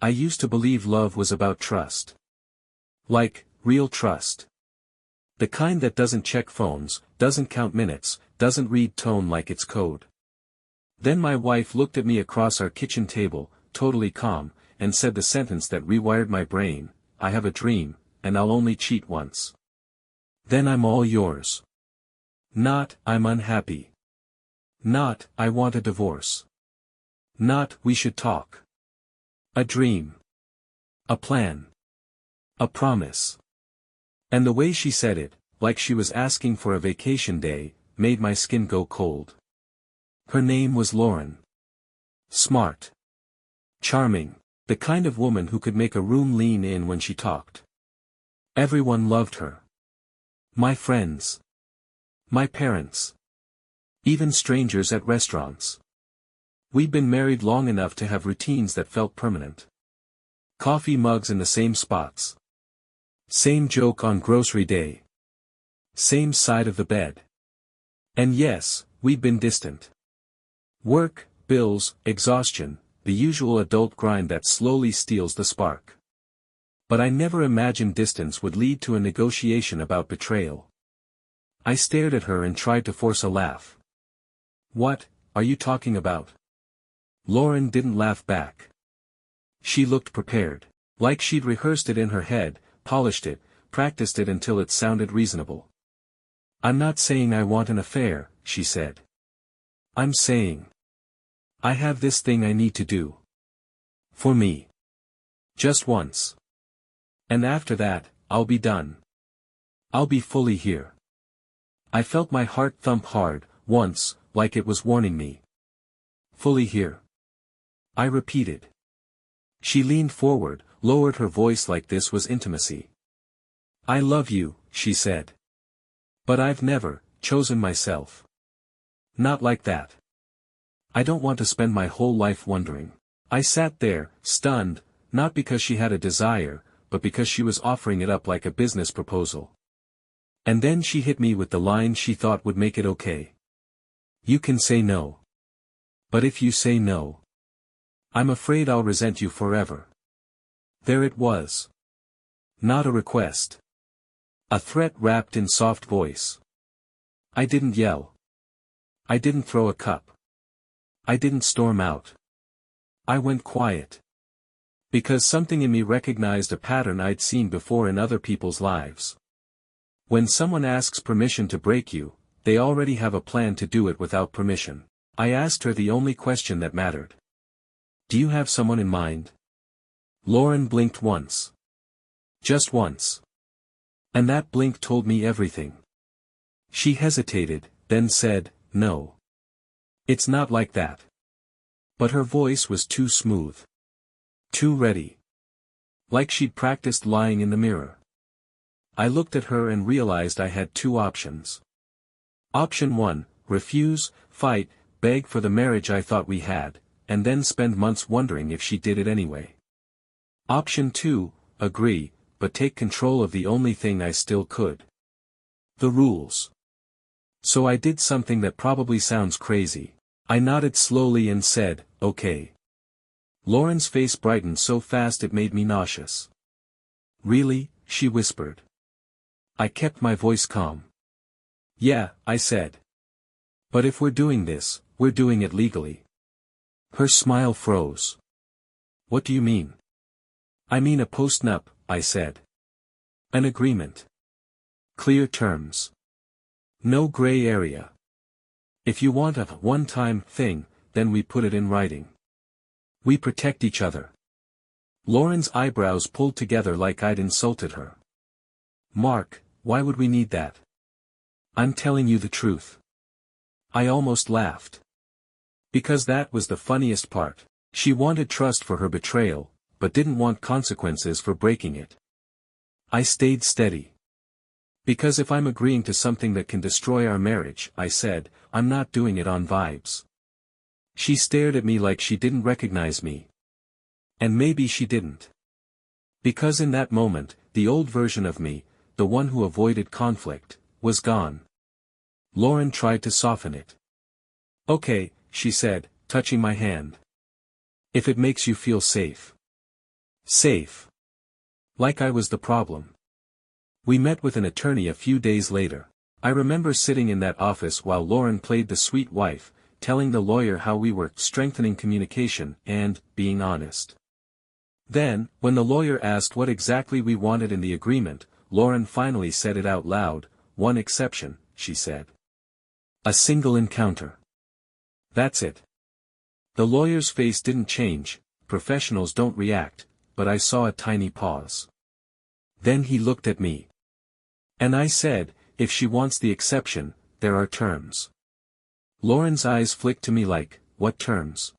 I used to believe love was about trust. Like, real trust. The kind that doesn't check phones, doesn't count minutes, doesn't read tone like it's code. Then my wife looked at me across our kitchen table, totally calm, and said the sentence that rewired my brain: I have a dream, and I'll only cheat once. Then I'm all yours. Not, I'm unhappy. Not, I want a divorce. Not, we should talk. A dream. A plan. A promise. And the way she said it, like she was asking for a vacation day, made my skin go cold. Her name was Lauren. Smart. Charming. The kind of woman who could make a room lean in when she talked. Everyone loved her. My friends. My parents. Even strangers at restaurants. We'd been married long enough to have routines that felt permanent. Coffee mugs in the same spots. Same joke on grocery day. Same side of the bed. And yes, we'd been distant. Work, bills, exhaustion, the usual adult grind that slowly steals the spark. But I never imagined distance would lead to a negotiation about betrayal. I stared at her and tried to force a laugh. What are you talking about? Lauren didn't laugh back. She looked prepared. Like she'd rehearsed it in her head, polished it, practiced it until it sounded reasonable. I'm not saying I want an affair, she said. I'm saying I have this thing I need to do. For me. Just once. And after that, I'll be done. I'll be fully here. I felt my heart thump hard, once, like it was warning me. Fully here. I repeated. She leaned forward, lowered her voice like this was intimacy. I love you, she said. But I've never chosen myself. Not like that. I don't want to spend my whole life wondering. I sat there, stunned, not because she had a desire, but because she was offering it up like a business proposal. And then she hit me with the line she thought would make it okay. You can say no. But if you say no, I'm afraid I'll resent you forever. There it was. Not a request. A threat wrapped in soft voice. I didn't yell. I didn't throw a cup. I didn't storm out. I went quiet. Because something in me recognized a pattern I'd seen before in other people's lives. When someone asks permission to break you, they already have a plan to do it without permission. I asked her the only question that mattered. Do you have someone in mind? Lauren blinked once. Just once. And that blink told me everything. She hesitated, then said, no. It's not like that. But her voice was too smooth. Too ready. Like she'd practiced lying in the mirror. I looked at her and realized I had two options. Option 1, refuse, fight, beg for the marriage I thought we had, and then spend months wondering if she did it anyway. Option 2, agree, but take control of the only thing I still could. The rules. So I did something that probably sounds crazy. I nodded slowly and said, okay. Lauren's face brightened so fast it made me nauseous. Really? She whispered. I kept my voice calm. Yeah, I said. But if we're doing this, we're doing it legally. Her smile froze. What do you mean? I mean a postnup, I said. An agreement. Clear terms. No gray area. If you want a one-time thing, then we put it in writing. We protect each other. Lauren's eyebrows pulled together like I'd insulted her. Mark, why would we need that? I'm telling you the truth. I almost laughed. Because that was the funniest part. She wanted trust for her betrayal, but didn't want consequences for breaking it. I stayed steady. Because if I'm agreeing to something that can destroy our marriage, I said, I'm not doing it on vibes. She stared at me like she didn't recognize me. And maybe she didn't. Because in that moment, the old version of me, the one who avoided conflict, was gone. Lauren tried to soften it. Okay, she said, touching my hand. If it makes you feel safe. Safe. Like I was the problem. We met with an attorney a few days later. I remember sitting in that office while Lauren played the sweet wife, telling the lawyer how we were strengthening communication and being honest. Then, when the lawyer asked what exactly we wanted in the agreement, Lauren finally said it out loud. One exception, she said. A single encounter. That's it. The lawyer's face didn't change. Professionals don't react, but I saw a tiny pause. Then he looked at me. And I said, if she wants the exception, there are terms. Lauren's eyes flicked to me like, what terms?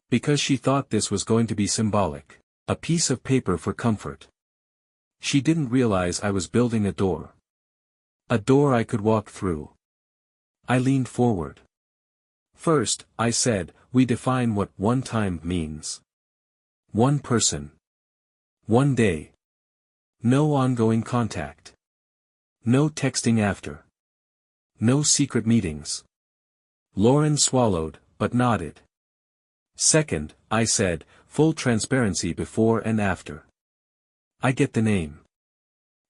Because she thought this was going to be symbolic. A piece of paper for comfort. She didn't realize I was building a door. A door I could walk through. I leaned forward. First, I said, we define what one time means. One person. One day. No ongoing contact. No texting after. No secret meetings. Lauren swallowed, but nodded. Second, I said, full transparency before and after. I get the name.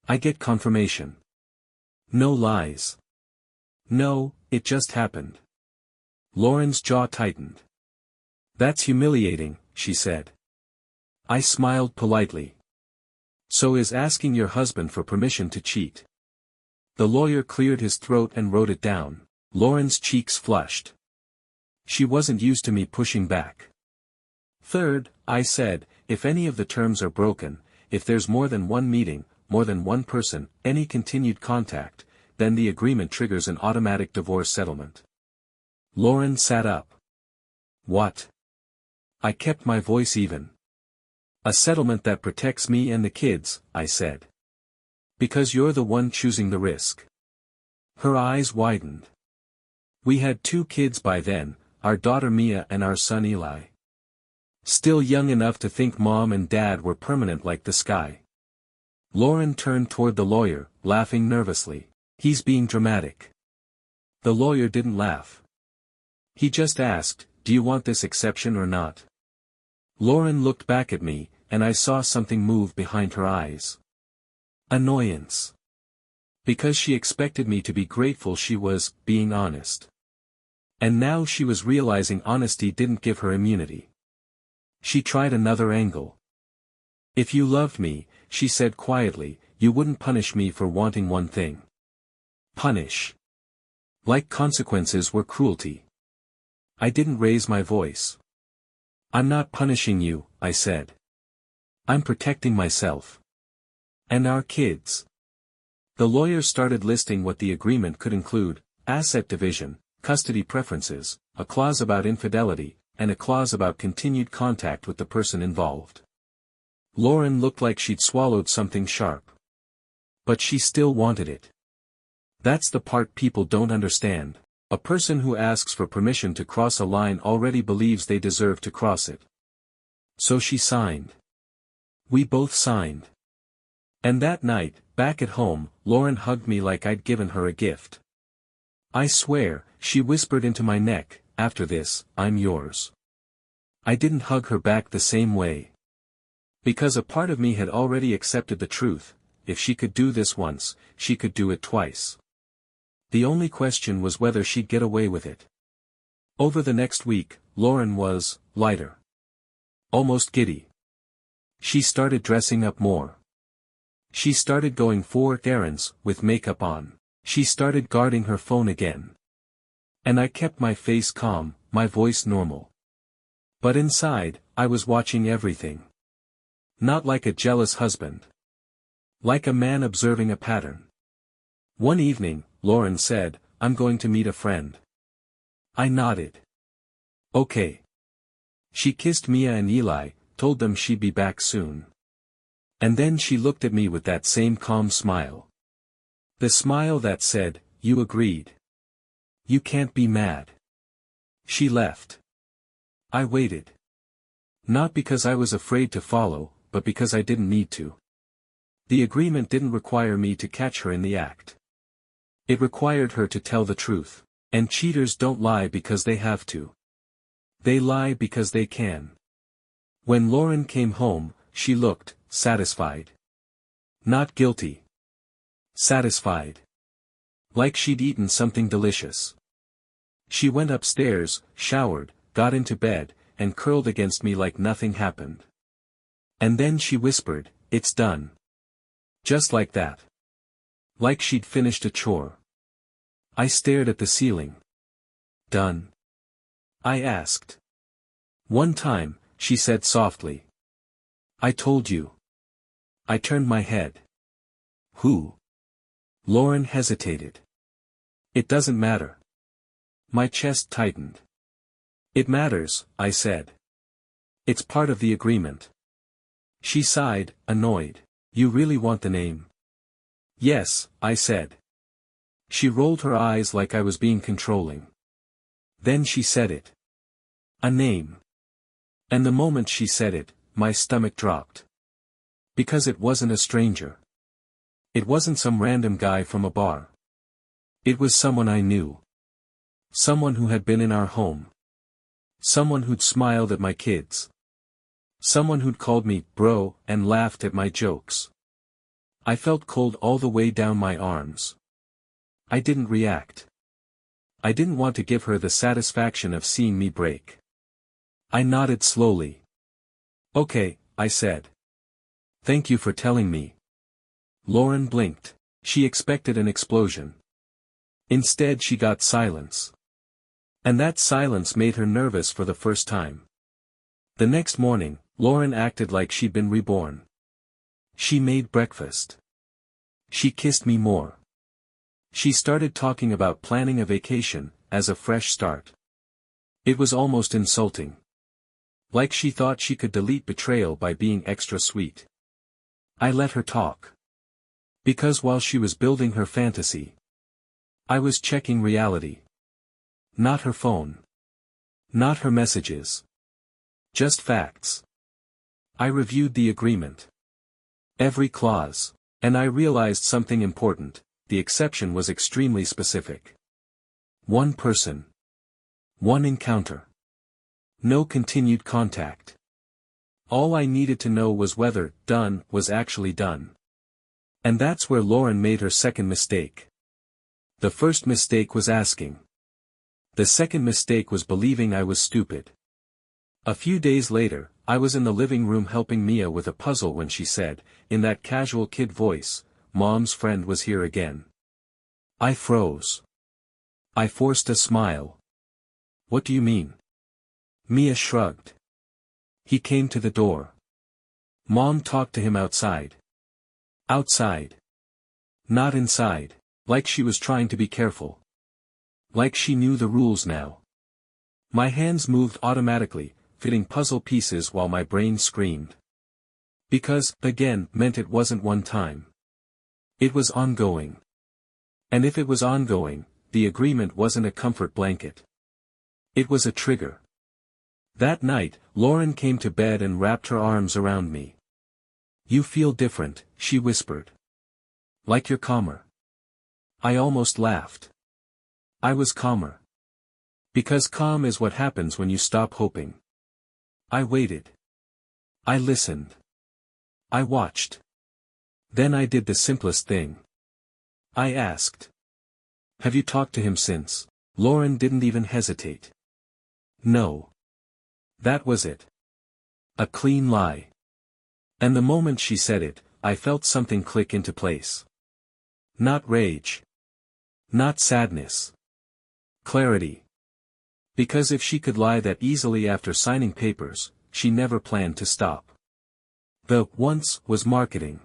I get confirmation. No lies. No, it just happened. Lauren's jaw tightened. That's humiliating, she said. I smiled politely. So is asking your husband for permission to cheat. The lawyer cleared his throat and wrote it down. Lauren's cheeks flushed. She wasn't used to me pushing back. Third, I said, if any of the terms are broken, if there's more than one meeting, more than one person, any continued contact, then the agreement triggers an automatic divorce settlement. Lauren sat up. What? I kept my voice even. A settlement that protects me and the kids, I said. Because you're the one choosing the risk. Her eyes widened. We had 2 kids by then, our daughter Mia and our son Eli. Still young enough to think mom and dad were permanent like the sky. Lauren turned toward the lawyer, laughing nervously. He's being dramatic. The lawyer didn't laugh. He just asked, do you want this exception or not? Lauren looked back at me, and I saw something move behind her eyes. Annoyance. Because she expected me to be grateful she was being honest. And now she was realizing honesty didn't give her immunity. She tried another angle. If you loved me, she said quietly, you wouldn't punish me for wanting one thing. Punish. Like consequences were cruelty. I didn't raise my voice. I'm not punishing you, I said. I'm protecting myself. And our kids. The lawyer started listing what the agreement could include: asset division, custody preferences, a clause about infidelity, and a clause about continued contact with the person involved. Lauren looked like she'd swallowed something sharp. But she still wanted it. That's the part people don't understand. A person who asks for permission to cross a line already believes they deserve to cross it. So she signed. We both signed. And that night, back at home, Lauren hugged me like I'd given her a gift. I swear, she whispered into my neck, after this, I'm yours. I didn't hug her back the same way. Because a part of me had already accepted the truth: if she could do this once, she could do it twice. The only question was whether she'd get away with it. Over the next week, Lauren was lighter. Almost giddy. She started dressing up more. She started going for errands, with makeup on. She started guarding her phone again. And I kept my face calm, my voice normal. But inside, I was watching everything. Not like a jealous husband. Like a man observing a pattern. One evening, Lauren said, I'm going to meet a friend. I nodded. Okay. She kissed Mia and Eli, told them she'd be back soon. And then she looked at me with that same calm smile. The smile that said, you agreed. You can't be mad. She left. I waited. Not because I was afraid to follow, but because I didn't need to. The agreement didn't require me to catch her in the act. It required her to tell the truth. And cheaters don't lie because they have to. They lie because they can. When Lauren came home, she looked satisfied. Not guilty. Satisfied. Like she'd eaten something delicious. She went upstairs, showered, got into bed, and curled against me like nothing happened. And then she whispered, "It's done." Just like that. Like she'd finished a chore. I stared at the ceiling. Done? I asked. One time, she said softly. I told you. I turned my head. Who? Lauren hesitated. It doesn't matter. My chest tightened. It matters, I said. It's part of the agreement. She sighed, annoyed. You really want the name? Yes, I said. She rolled her eyes like I was being controlling. Then she said it. A name. And the moment she said it, my stomach dropped. Because it wasn't a stranger. It wasn't some random guy from a bar. It was someone I knew. Someone who had been in our home. Someone who'd smiled at my kids. Someone who'd called me bro and laughed at my jokes. I felt cold all the way down my arms. I didn't react. I didn't want to give her the satisfaction of seeing me break. I nodded slowly. Okay, I said. Thank you for telling me. Lauren blinked. She expected an explosion. Instead she got silence. And that silence made her nervous for the first time. The next morning, Lauren acted like she'd been reborn. She made breakfast. She kissed me more. She started talking about planning a vacation, as a fresh start. It was almost insulting. Like she thought she could delete betrayal by being extra sweet. I let her talk. Because while she was building her fantasy, I was checking reality. Not her phone. Not her messages. Just facts. I reviewed the agreement. Every clause. And I realized something important, the exception was extremely specific. One person. One encounter. No continued contact. All I needed to know was whether done was actually done. And that's where Lauren made her second mistake. The first mistake was asking. The second mistake was believing I was stupid. A few days later, I was in the living room helping Mia with a puzzle when she said, in that casual kid voice, "Mom's friend was here again." I froze. I forced a smile. What do you mean? Mia shrugged. He came to the door. Mom talked to him outside. Outside. Not inside. Like she was trying to be careful. Like she knew the rules now. My hands moved automatically, fitting puzzle pieces while my brain screamed. Because, again, meant it wasn't one time. It was ongoing. And if it was ongoing, the agreement wasn't a comfort blanket. It was a trigger. That night, Lauren came to bed and wrapped her arms around me. You feel different, she whispered. Like you're calmer. I almost laughed. I was calmer. Because calm is what happens when you stop hoping. I waited. I listened. I watched. Then I did the simplest thing. I asked. Have you talked to him since? Lauren didn't even hesitate. No. That was it. A clean lie. And the moment she said it, I felt something click into place. Not rage. Not sadness. Clarity. Because if she could lie that easily after signing papers, she never planned to stop. The once was marketing.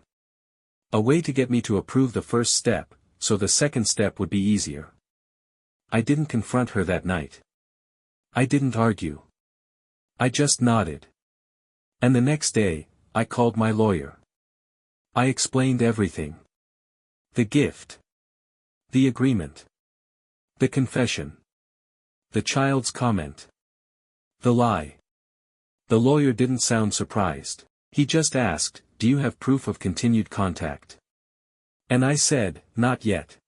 A way to get me to approve the first step, so the second step would be easier. I didn't confront her that night. I didn't argue. I just nodded. And the next day, I called my lawyer. I explained everything. The gift. The agreement. The confession. The child's comment. The lie. The lawyer didn't sound surprised. He just asked, "Do you have proof of continued contact?" And I said, "Not yet.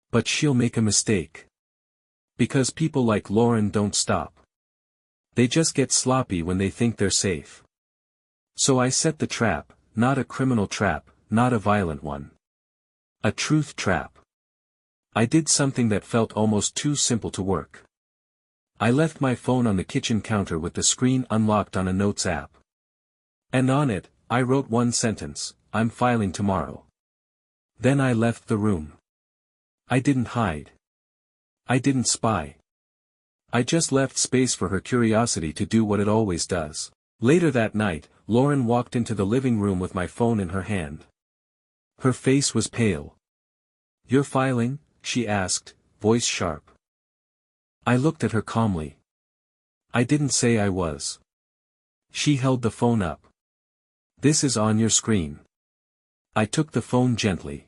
But she'll make a mistake. Because people like Lauren don't stop. They just get sloppy when they think they're safe." So I set the trap, not a criminal trap, not a violent one. A truth trap. I did something that felt almost too simple to work. I left my phone on the kitchen counter with the screen unlocked on a notes app. And on it, I wrote one sentence: "I'm filing tomorrow." Then I left the room. I didn't hide. I didn't spy. I just left space for her curiosity to do what it always does. Later that night, Lauren walked into the living room with my phone in her hand. Her face was pale. "You're filing?" she asked, voice sharp. I looked at her calmly. I didn't say I was. She held the phone up. "This is on your screen." I took the phone gently.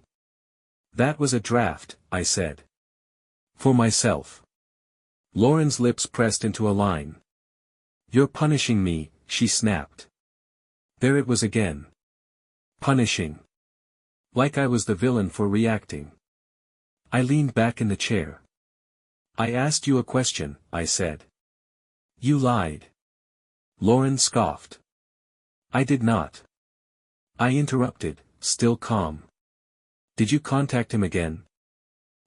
"That was a draft," I said. "For myself." Lauren's lips pressed into a line. "You're punishing me," she snapped. There it was again. Punishing. Like I was the villain for reacting. I leaned back in the chair. "I asked you a question," I said. "You lied." Lauren scoffed. "I did not." I interrupted, still calm. "Did you contact him again?"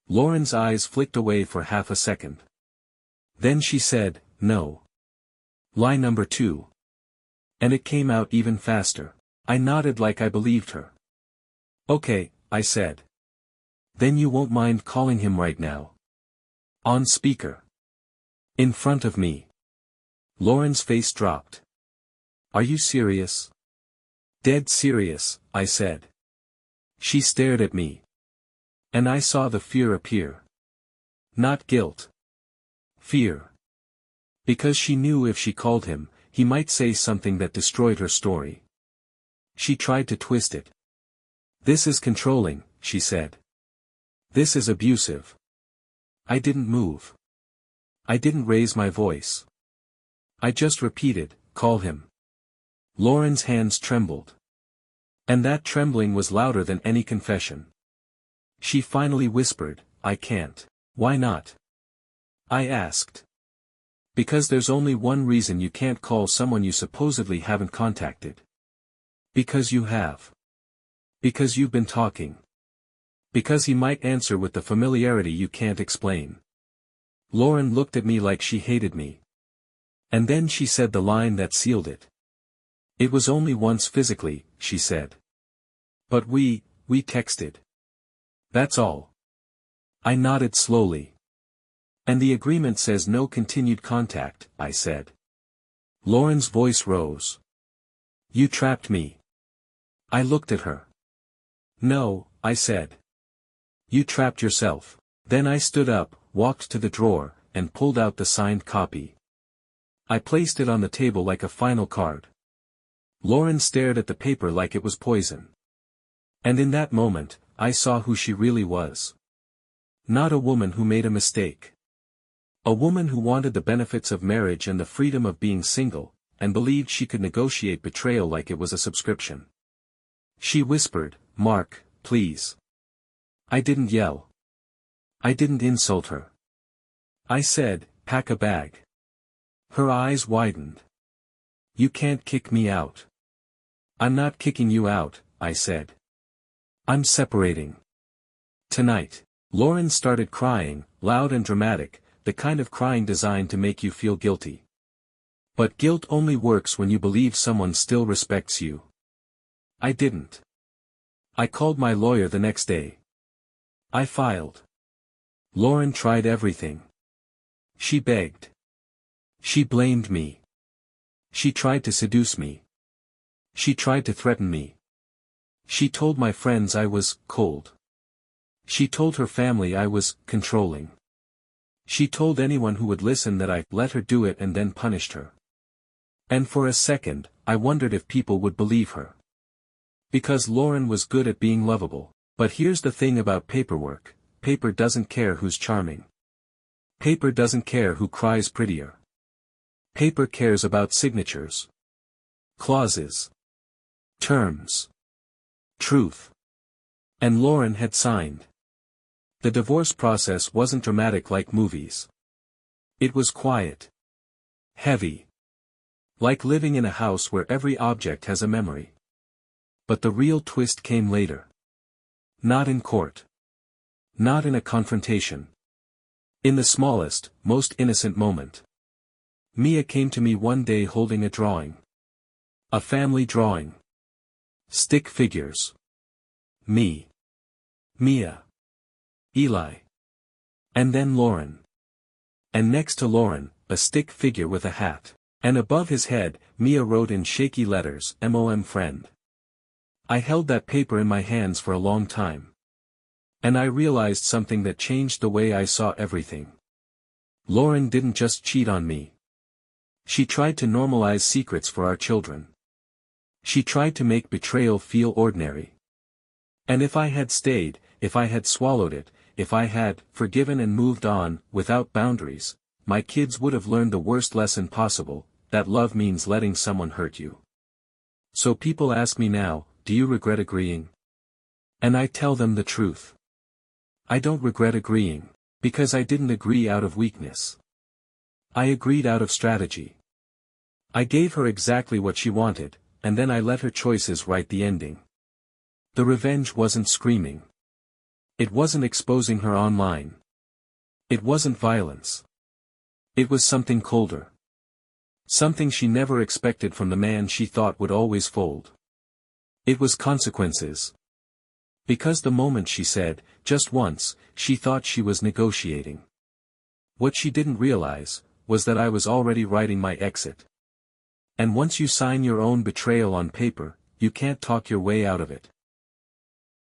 Lauren's eyes flicked away for half a second. Then she said, "No." Lie number 2. And it came out even faster. I nodded like I believed her. "Okay," I said. "Then you won't mind calling him right now?" On speaker. In front of me. Lauren's face dropped. "Are you serious?" "Dead serious," I said. She stared at me. And I saw the fear appear. Not guilt. Fear. Because she knew if she called him, he might say something that destroyed her story. She tried to twist it. "This is controlling," she said. "This is abusive." I didn't move. I didn't raise my voice. I just repeated, "Call him." Lauren's hands trembled. And that trembling was louder than any confession. She finally whispered, "I can't." "Why not?" I asked. "Because there's only one reason you can't call someone you supposedly haven't contacted. Because you have. Because you've been talking. Because he might answer with the familiarity you can't explain." Lauren looked at me like she hated me. And then she said the line that sealed it. "It was only once physically," she said. "But we texted. That's all." I nodded slowly. "And the agreement says no continued contact," I said. Lauren's voice rose. "You trapped me." I looked at her. "No," I said. "You trapped yourself." Then I stood up, walked to the drawer, and pulled out the signed copy. I placed it on the table like a final card. Lauren stared at the paper like it was poison. And in that moment, I saw who she really was. Not a woman who made a mistake. A woman who wanted the benefits of marriage and the freedom of being single, and believed she could negotiate betrayal like it was a subscription. She whispered, "Mark, please." I didn't yell. I didn't insult her. I said, "Pack a bag." Her eyes widened. "You can't kick me out." "I'm not kicking you out," I said. "I'm separating. Tonight." Lauren started crying, loud and dramatic, the kind of crying designed to make you feel guilty. But guilt only works when you believe someone still respects you. I didn't. I called my lawyer the next day. I filed. Lauren tried everything. She begged. She blamed me. She tried to seduce me. She tried to threaten me. She told my friends I was cold. She told her family I was controlling. She told anyone who would listen that I let her do it and then punished her. And for a second, I wondered if people would believe her. Because Lauren was good at being lovable. But here's the thing about paperwork: paper doesn't care who's charming. Paper doesn't care who cries prettier. Paper cares about signatures. Clauses. Terms. Truth. And Lauren had signed. The divorce process wasn't dramatic like movies. It was quiet. Heavy. Like living in a house where every object has a memory. But the real twist came later. Not in court. Not in a confrontation. In the smallest, most innocent moment. Mia came to me one day holding a drawing. A family drawing. Stick figures. Me. Mia. Eli. And then Lauren. And next to Lauren, a stick figure with a hat. And above his head, Mia wrote in shaky letters, "MOM friend." I held that paper in my hands for a long time. And I realized something that changed the way I saw everything. Lauren didn't just cheat on me. She tried to normalize secrets for our children. She tried to make betrayal feel ordinary. And if I had stayed, if I had swallowed it, if I had forgiven and moved on, without boundaries, my kids would have learned the worst lesson possible, that love means letting someone hurt you. So people ask me now, do you regret agreeing? And I tell them the truth. I don't regret agreeing, because I didn't agree out of weakness. I agreed out of strategy. I gave her exactly what she wanted, and then I let her choices write the ending. The revenge wasn't screaming. It wasn't exposing her online. It wasn't violence. It was something colder. Something she never expected from the man she thought would always fold. It was consequences. Because the moment she said, just once, she thought she was negotiating. What she didn't realize, was that I was already writing my exit. And once you sign your own betrayal on paper, you can't talk your way out of it.